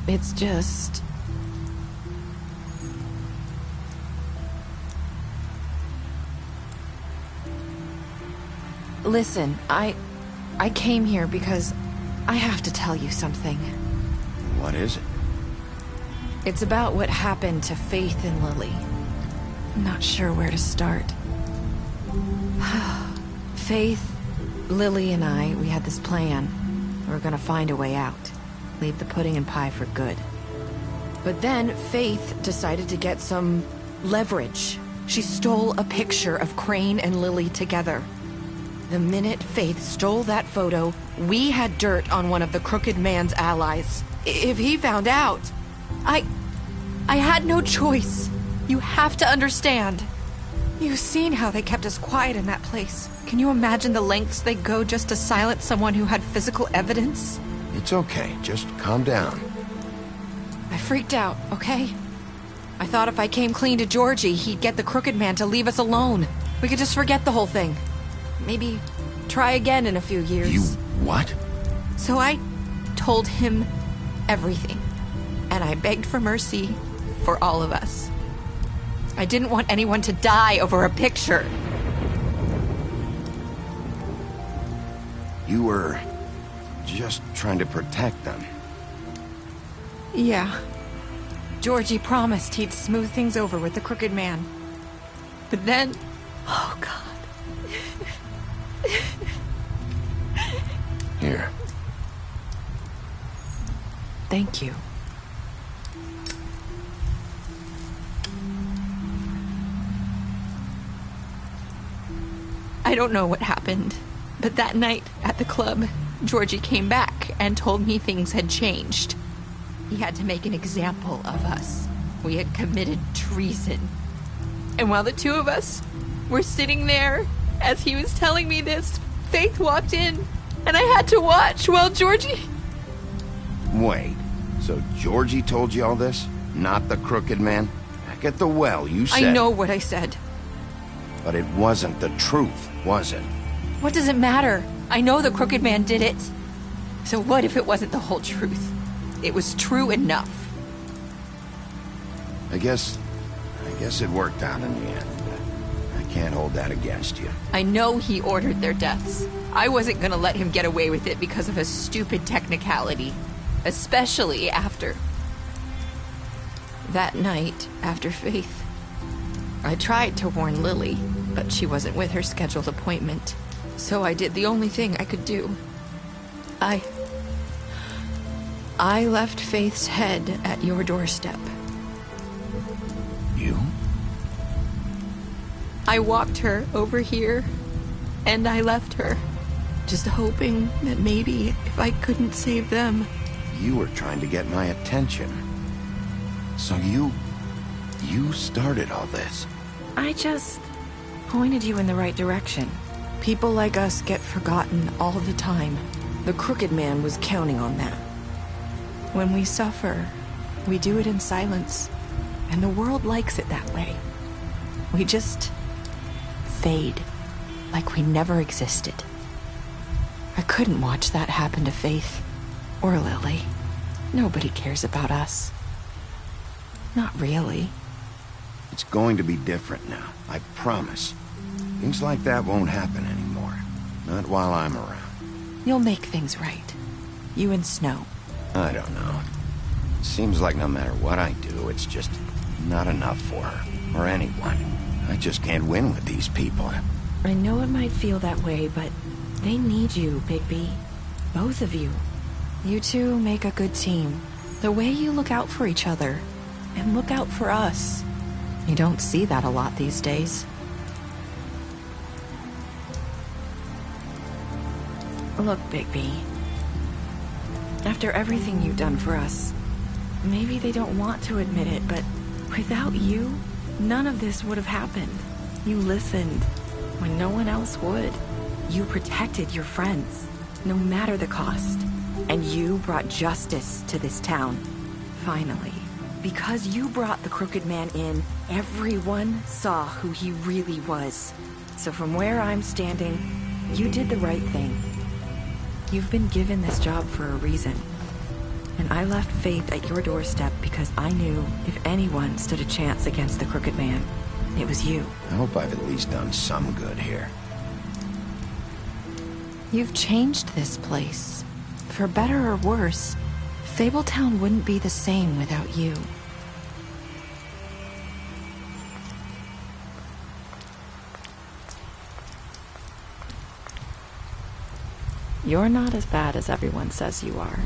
It's just... Listen, I came here because I have to tell you something. What is it? It's about what happened to Faith and Lily. I'm not sure where to start. Faith, Lily, and I, we had this plan. We were gonna find a way out. Leave the pudding and pie for good. But then Faith decided to get some leverage She stole a picture of Crane and Lily together. The minute Faith stole that photo, we had dirt on one of the Crooked Man's allies. If he found out, I had no choice. You have to understand. You've seen how they kept us quiet in that place. Can you imagine the lengths they go just to silence someone who had physical evidence? It's okay. Just calm down. I freaked out, okay? I thought if I came clean to Georgie, he'd get the Crooked Man to leave us alone. We could just forget the whole thing. Maybe try again in a few years. You what? So I told him everything. And I begged for mercy for all of us. I didn't want anyone to die over a picture. You were just trying to protect them. Yeah. Georgie promised he'd smooth things over with the Crooked Man. But then... Oh, God. Here. Thank you. I don't know what happened, but that night at the club, Georgie came back and told me things had changed. He had to make an example of us. We had committed treason. And while the two of us were sitting there, as he was telling me this, Faith walked in, and I had to watch while Georgie... Wait, so Georgie told you all this? Not the Crooked Man? Back at the well, you said... I know what I said. But it wasn't the truth, was it? What does it matter? I know the Crooked Man did it. So what if it wasn't the whole truth? It was true enough. I guess it worked out in the end. I can't hold that against you. I know he ordered their deaths. I wasn't gonna let him get away with it because of a stupid technicality. Especially after... that night, after Faith. I tried to warn Lily, but she wasn't with her scheduled appointment. So I did the only thing I could do. I left Faith's head at your doorstep. You? I walked her over here, and I left her. Just hoping that maybe if I couldn't save them... You were trying to get my attention. So you started all this. I just pointed you in the right direction. People like us get forgotten all the time. The Crooked Man was counting on that. When we suffer, we do it in silence, and the world likes it that way. We just fade, like we never existed. I couldn't watch that happen to Faith, or Lily. Nobody cares about us. Not really. It's going to be different now, I promise. Things like that won't happen anymore. Not while I'm around. You'll make things right. You and Snow. I don't know. It seems like no matter what I do, it's just not enough for her, or anyone. I just can't win with these people. I know it might feel that way, but they need you, Bigby. Both of you. You two make a good team. The way you look out for each other, and look out for us. You don't see that a lot these days. Look, Bigby. After everything you've done for us, maybe they don't want to admit it, but without you, none of this would have happened. You listened when no one else would. You protected your friends, no matter the cost. And you brought justice to this town. Finally. Because you brought the Crooked Man in, everyone saw who he really was. So from where I'm standing, you did the right thing. You've been given this job for a reason. And I left Faith at your doorstep because I knew if anyone stood a chance against the Crooked Man, it was you. I hope I've at least done some good here. You've changed this place. For better or worse, Fabletown wouldn't be the same without you. You're not as bad as everyone says you are.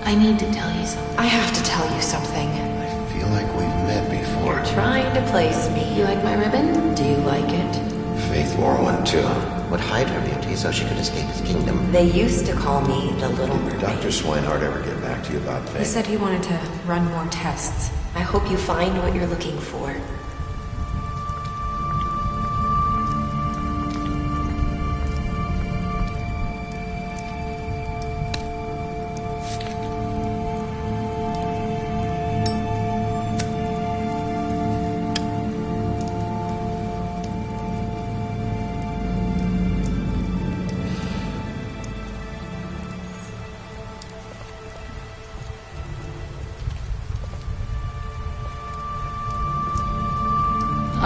I need to tell you something. I have to tell you something. I feel like we've met before. You're trying to place me. You like my ribbon? Do you like it? Faith wore one too. Would hide her beauty so she could escape his kingdom. They used to call me the Little Mermaid. Did Dr. Swinehart ever get back to you about Faith? He said he wanted to run more tests. I hope you find what you're looking for.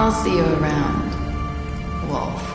I'll see you around, Wolf.